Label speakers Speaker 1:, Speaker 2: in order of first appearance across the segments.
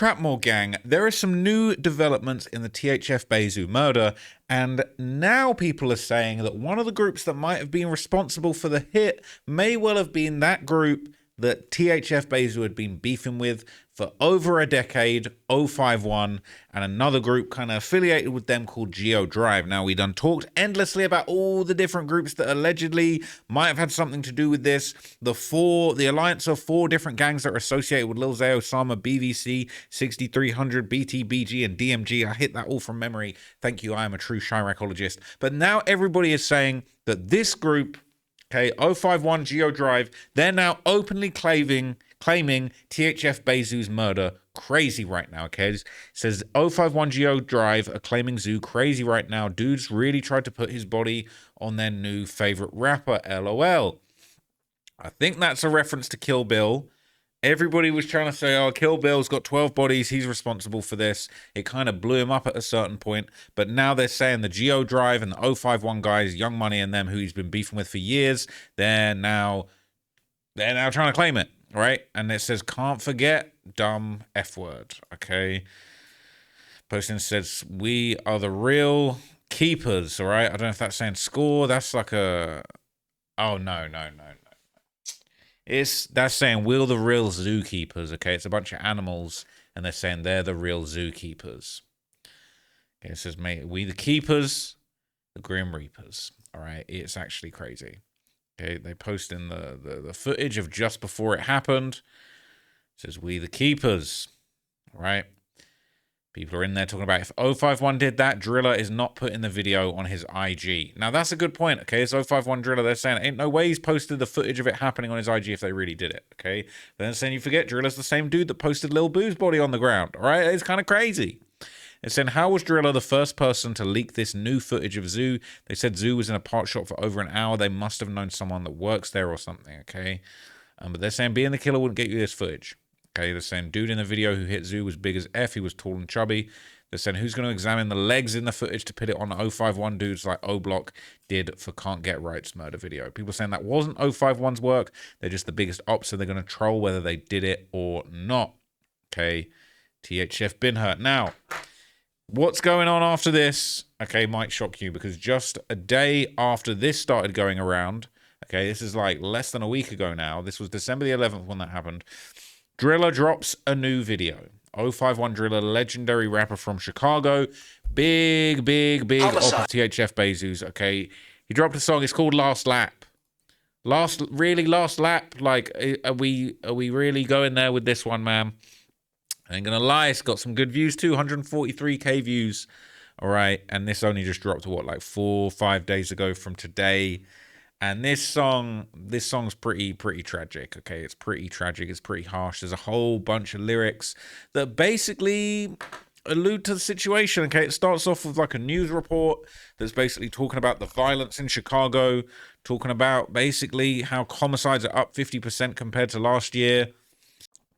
Speaker 1: Trapmore gang, there are some new developments in the THF Bayzoo murder, and now people are saying that one of the groups that might have been responsible for the hit may well have been that group that THF Bayzoo had been beefing with for over a decade, 051, and another group kind of affiliated with them called Geo Drive. Now, we done talked endlessly about all the different groups that allegedly might have had something to do with this. The alliance of 4 different gangs that are associated with Lil Zay, Osama, BVC, 6300, BTBG, and DMG. I hit that all from memory. Thank you, I am a true Chiracologist. But now everybody is saying that this group, okay, 051 Geo Drive, they're now openly claiming THF Bayzoo's murder. Crazy right now, okay? It says 051 Geo Drive are claiming Zoo. Crazy right now. Dudes really tried to put his body on their new favorite rapper, LOL. I think that's a reference to Kill Bill. Everybody was trying to say, oh, Kill Bill's got 12 bodies, he's responsible for this. It kind of blew him up at a certain point. But now they're saying the Geo Drive and the 051 guys, Young Money and them, who he's been beefing with for years, they're now trying to claim it, right? And it says, can't forget, dumb F word, okay? Posting says, we are the real keepers, all right? I don't know if that's saying score. That's like a... Oh, no. That's saying we're the real zookeepers, okay? It's a bunch of animals, and they're saying they're the real zookeepers. Okay, it says, mate, we the keepers, the Grim Reapers. All right, it's actually crazy. Okay, they post in the footage of just before it happened. It says, we the keepers. All right. People are in there talking about if 051 did that, Drilla is not putting the video on his IG. Now, that's a good point, okay? It's 051 Drilla. They're saying ain't no way he's posted the footage of it happening on his IG if they really did it, okay? Then saying you forget Drilla's the same dude that posted Lil Boo's body on the ground, all right? It's kind of crazy. It's saying, how was Drilla the first person to leak this new footage of Zoo? They said Zoo was in a part shop for over an hour. They must have known someone that works there or something, okay? But they're saying being the killer wouldn't get you this footage. Okay, they're saying dude in the video who hit Zoo was big as F. He was tall and chubby. They're saying who's going to examine the legs in the footage to put it on 051 dudes like O-Block did for Can't Get Right's murder video. People saying that wasn't 051's work. They're just the biggest ops, so they're going to troll whether they did it or not. Okay, THF been hurt. Now, what's going on after this, okay, might shock you, because just a day after this started going around, okay, this is like less than a week ago now. This was December the 11th when that happened. Drilla drops a new video. 051 Drilla, legendary rapper from Chicago. Big op of THF Bayzoo's, okay? He dropped a song, it's called Last Lap. Last Lap? Like, are we really going there with this one, man? I ain't gonna lie, it's got some good views too, 143k views. All right, and this only just dropped, what, like 4 or 5 days ago from today. And this song's pretty tragic, okay? It's pretty tragic, it's pretty harsh. There's a whole bunch of lyrics that basically allude to the situation, okay? It starts off with like a news report that's basically talking about the violence in Chicago, talking about basically how homicides are up 50% compared to last year,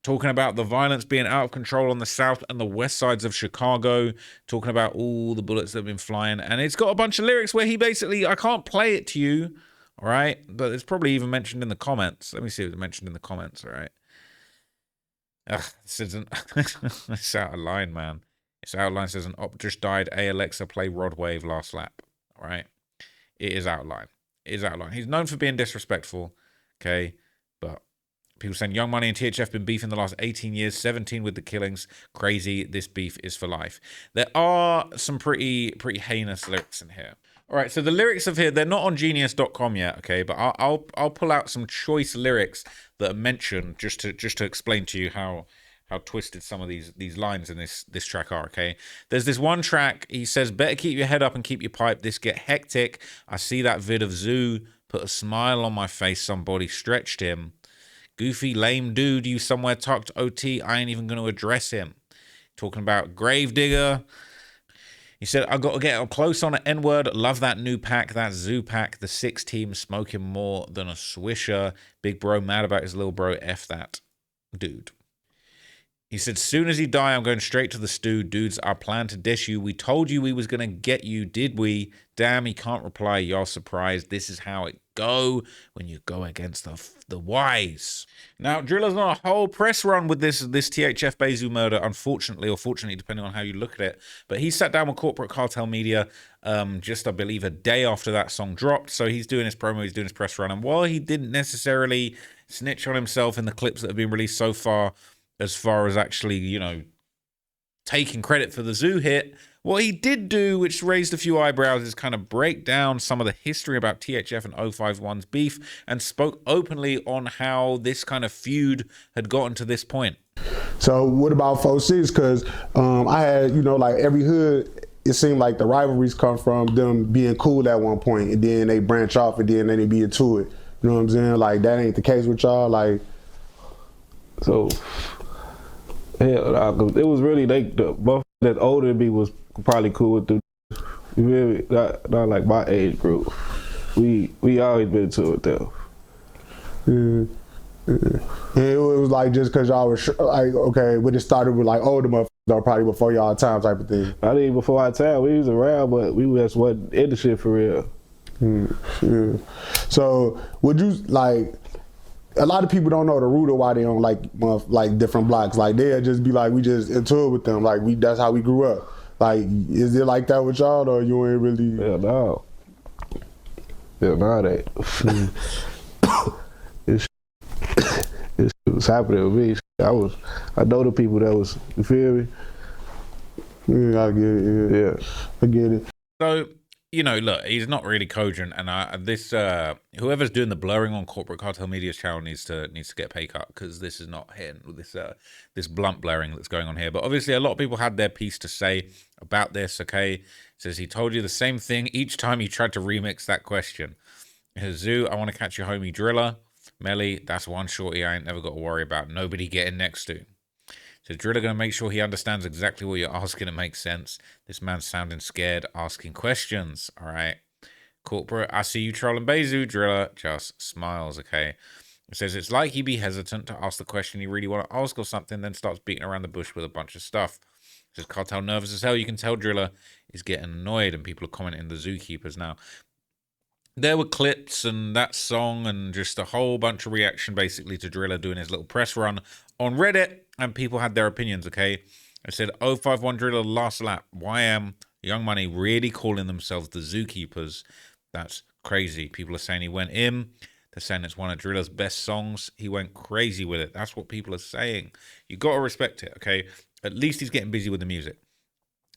Speaker 1: talking about the violence being out of control on the south and the west sides of Chicago, talking about all the bullets that have been flying. And it's got a bunch of lyrics where he basically, I can't play it to you, all right? But it's probably even mentioned in the comments. Let me see if it's mentioned in the comments, all right? Ugh, this isn't... it's out of line, man. It's out of line. It says an op just died. A Alexa play Rod Wave Last Lap, all right? It is out of line. It is out of line. He's known for being disrespectful, okay? But people saying Young Money and THF been beefing the last 18 years, 17 with the killings. Crazy. This beef is for life. There are some pretty heinous lyrics in here. All right, so the lyrics of here, they're not on genius.com yet, okay? But I'll pull out some choice lyrics that are mentioned just to explain to you how twisted some of these lines in this track are, okay? There's this one track, he says, better keep your head up and keep your pipe. This get hectic. I see that vid of Zoo. Put a smile on my face. Somebody stretched him. Goofy, lame dude, you somewhere tucked OT. I ain't even going to address him. Talking about Gravedigger. He said, I got to get up close on an N-word. Love that new pack, that Zoo pack. The 6 team smoking more than a swisher. Big bro mad about his little bro. F that dude. He said, soon as he die, I'm going straight to the stew. Dudes, our plan to dish you. We told you we was going to get you, did we? Damn, he can't reply. Y'all surprised. This is how it go when you go against the wise. Now, Drilla's on a whole press run with this THF Bayzoo murder, unfortunately, or fortunately, depending on how you look at it. But he sat down with Corporate Cartel Media just, I believe, a day after that song dropped. So he's doing his promo, he's doing his press run. And while he didn't necessarily snitch on himself in the clips that have been released so far as actually, you know, taking credit for the Zoo hit, what he did do, which raised a few eyebrows, is kind of break down some of the history about THF and 051's beef and spoke openly on how this kind of feud had gotten to this point.
Speaker 2: So what about 46? Because I had, you know, like every hood, it seemed like the rivalries come from them being cool at one point, and then they branch off, and then they be into it. You know what I'm saying? Like, that ain't the case with y'all. Like,
Speaker 3: so hell, it was really the both that older than me was probably cool with the, you feel me? Not like my age group. We always been to it though.
Speaker 2: Yeah. And it was like just because y'all were like, okay, when it started with like older motherfuckers, or probably before y'all time type of thing.
Speaker 3: Not even before our time. We was around, but we just wasn't in the shit for real.
Speaker 2: Yeah. So would you like? A lot of people don't know the root of why they don't like different blocks. Like they'll just be like, we just into it with them. Like that's how we grew up. Like, is it like that with y'all, or you ain't really?
Speaker 3: Yeah, no. Yeah, no, it ain't. This was happening with me. I know the people that was, you feel me?
Speaker 2: Yeah, I get it. Yeah, I get it.
Speaker 1: So, you know, look, he's not really cogent, and whoever's doing the blurring on Corporate Cartel Media's channel needs to get a pay cut, because this is not hitting with this blunt blurring that's going on here. But obviously, a lot of people had their piece to say about this. Okay, it says he told you the same thing each time you tried to remix that question. Zoo, I want to catch your homie Drilla. Melly, that's one shorty I ain't never got to worry about. Nobody getting next to. So Drilla gonna make sure he understands exactly what you're asking. It makes sense. This man's sounding scared, asking questions. All right, Corporate, I see you trolling Bayzoo. Drilla just smiles. Okay, it says it's like he'd be hesitant to ask the question he really want to ask or something, then starts beating around the bush with a bunch of stuff. It says Cartel nervous as hell. You can tell Drilla is getting annoyed, and people are commenting the zookeepers now. There were clips and that song and just a whole bunch of reaction basically to Drilla doing his little press run on Reddit, and people had their opinions, okay? I said 051 Drilla last lap. YM, Young Money really calling themselves the Zookeepers. That's crazy. People are saying he went in. They're saying it's one of Drilla's best songs. He went crazy with it. That's what people are saying. You got to respect it, okay? At least he's getting busy with the music.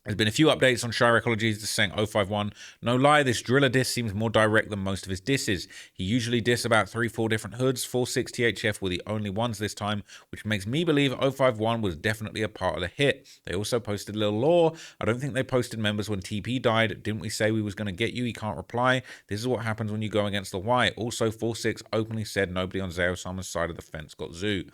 Speaker 1: There's been a few updates on Shy Ecologies just saying 051. No lie, this Drilla diss seems more direct than most of his disses. He usually diss about 3-4 different hoods. 46 THF were the only ones this time, which makes me believe 051 was definitely a part of the hit. They also posted Lil Law. I don't think they posted members when TP died. Didn't we say we was going to get you? He can't reply. This is what happens when you go against the Y. Also, 46 openly said nobody on Zay Osama's side of the fence got Zoo.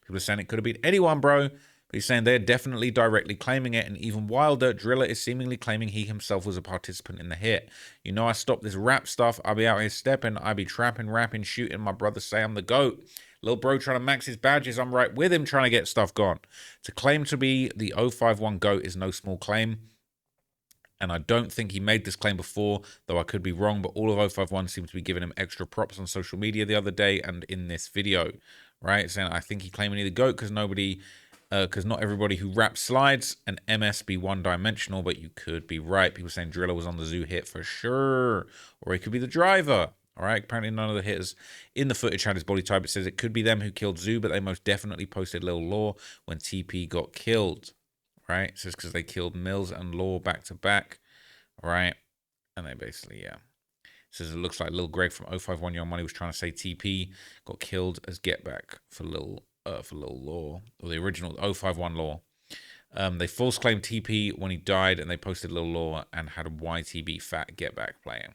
Speaker 1: People are saying it could have been anyone, bro. But he's saying they're definitely directly claiming it, and even wilder, Drilla is seemingly claiming he himself was a participant in the hit. You know, I stopped this rap stuff. I be out here stepping. I be trapping, rapping, shooting. My brothers say I'm the GOAT. Little bro trying to max his badges. I'm right with him trying to get stuff gone. To claim to be the 051 GOAT is no small claim. And I don't think he made this claim before, though I could be wrong, but all of 051 seems to be giving him extra props on social media the other day and in this video, right? Saying, I think he claiming he the GOAT because not everybody who raps slides, and MS be one-dimensional, but you could be right. People saying Drilla was on the Zoo hit for sure, or he could be the driver. All right, apparently none of the hitters in the footage had his body type. It says it could be them who killed Zoo, but they most definitely posted Lil Law when TP got killed. Right, it says because they killed Mills and Law back to back. All right, and they basically, yeah. It says it looks like Lil Greg from 051 Young Money was trying to say TP got killed as get back for Lil Law, or the original 051 Law. They false claimed TP when he died, and they posted Lil Law and had a YTB fat get back playing.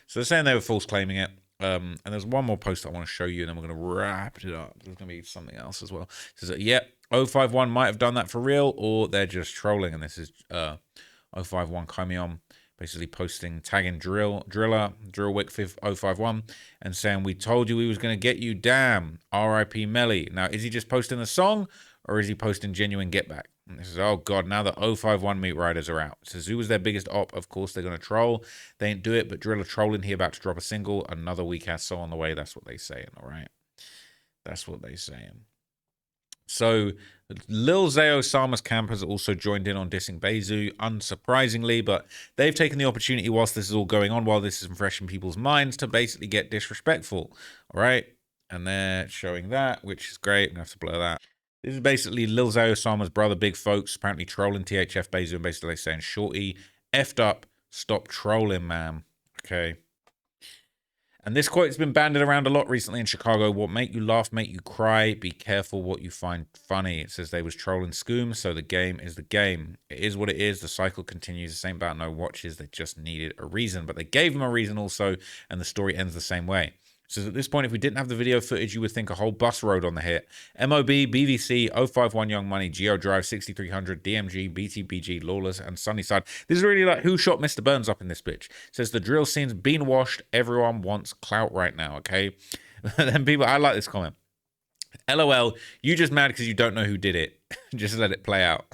Speaker 1: So they're saying they were false claiming it. And there's one more post I want to show you, and then we're going to wrap it up. There's going to be something else as well. It says, yep, 051 might have done that for real, or they're just trolling. And this is 051 Kamion basically posting, tagging Drilla Wick 051, and saying, we told you we was going to get you, damn, RIP Melly. Now, is he just posting the song, or is he posting genuine get back? And this is, oh God, now the 051 meat riders are out. It says, who was their biggest op? Of course they're going to troll. They ain't do it, but Drilla trolling here about to drop a single. Another weak ass so on the way. That's what they saying, all right? That's what they saying. So Lil Zay Osama's camp has also joined in on dissing Bayzoo, unsurprisingly, but they've taken the opportunity whilst this is all going on, while this is fresh in people's minds, to basically get disrespectful, all right? And they're showing that, which is great. I'm going to have to blur that. This is basically Lil Zay Osama's brother, Big Folks, apparently trolling THF Bayzoo and basically saying, Shorty, effed up, stop trolling, man. Okay. And this quote has been banded around a lot recently in Chicago. What make you laugh, make you cry. Be careful what you find funny. It says they was trolling Scoom, so the game is the game. It is what it is. The cycle continues. The same about no watches. They just needed a reason. But they gave them a reason also, and the story ends the same way. So at this point, if we didn't have the video footage, you would think a whole bus rode on the hit. MOB, BVC, 051 Young Money, Geo Drive, 6300, DMG, BTBG, Lawless, and Sunnyside. This is really like who shot Mr. Burns up in this bitch. It says the drill scene's been washed. Everyone wants clout right now, okay? Then people, I like this comment. LOL, you just mad because you don't know who did it. Just let it play out.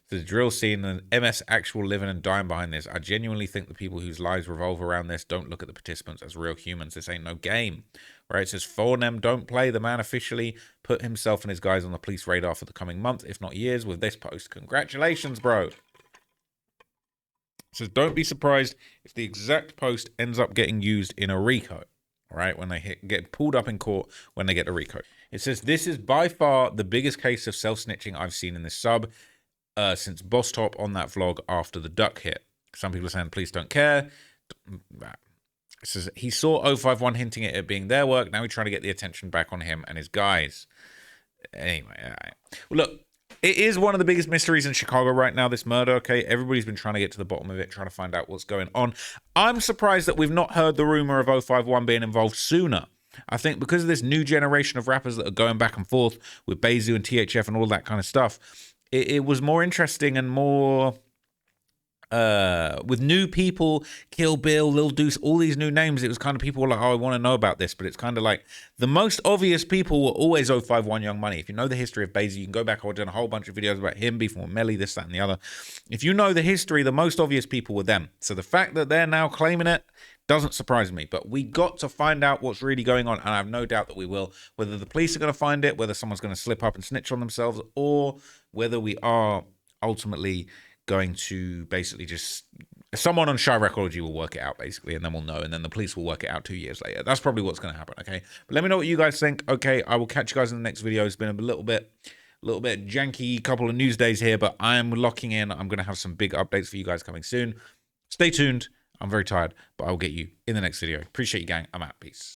Speaker 1: The drill scene and MS actual living and dying behind this. I genuinely think the people whose lives revolve around this don't look at the participants as real humans. This ain't no game, right? It says Fornem don't play. The man officially put himself and his guys on the police radar for the coming month, if not years, with this post. Congratulations, bro. It says don't be surprised if the exact post ends up getting used in a RICO, right? When they get pulled up in court when they get a RICO. It says this is by far the biggest case of self-snitching I've seen in this sub. Since Boss Top on that vlog after the duck hit. Some people are saying, please don't care. It says he saw 051 hinting at it being their work. Now he's trying to get the attention back on him and his guys. Anyway, all right. Well, look, it is one of the biggest mysteries in Chicago right now, this murder, okay? Everybody's been trying to get to the bottom of it, trying to find out what's going on. I'm surprised that we've not heard the rumor of 051 being involved sooner. I think because of this new generation of rappers that are going back and forth with Bayzoo and THF and all that kind of stuff, it was more interesting and more with new people, Kill Bill, Lil Deuce, all these new names. It was kind of people were like, oh, I want to know about this, but it's kind of like the most obvious people were always 051 Young Money. If you know the history of Bayzoo, you can go back. I've done a whole bunch of videos about him before Melly, this, that, and the other. If you know the history, the most obvious people were them. So the fact that they're now claiming it doesn't surprise me, but we got to find out what's really going on, and I have no doubt that we will. Whether the police are going to find it, whether someone's going to slip up and snitch on themselves, or whether we are ultimately going to basically just... Someone on Shy Recology will work it out, basically, and then we'll know, and then the police will work it out 2 years later. That's probably what's going to happen, okay? But let me know what you guys think. Okay, I will catch you guys in the next video. It's been a little bit janky couple of news days here, but I'm locking in. I'm going to have some big updates for you guys coming soon. Stay tuned. I'm very tired, but I'll get you in the next video. Appreciate you, gang. I'm out. Peace.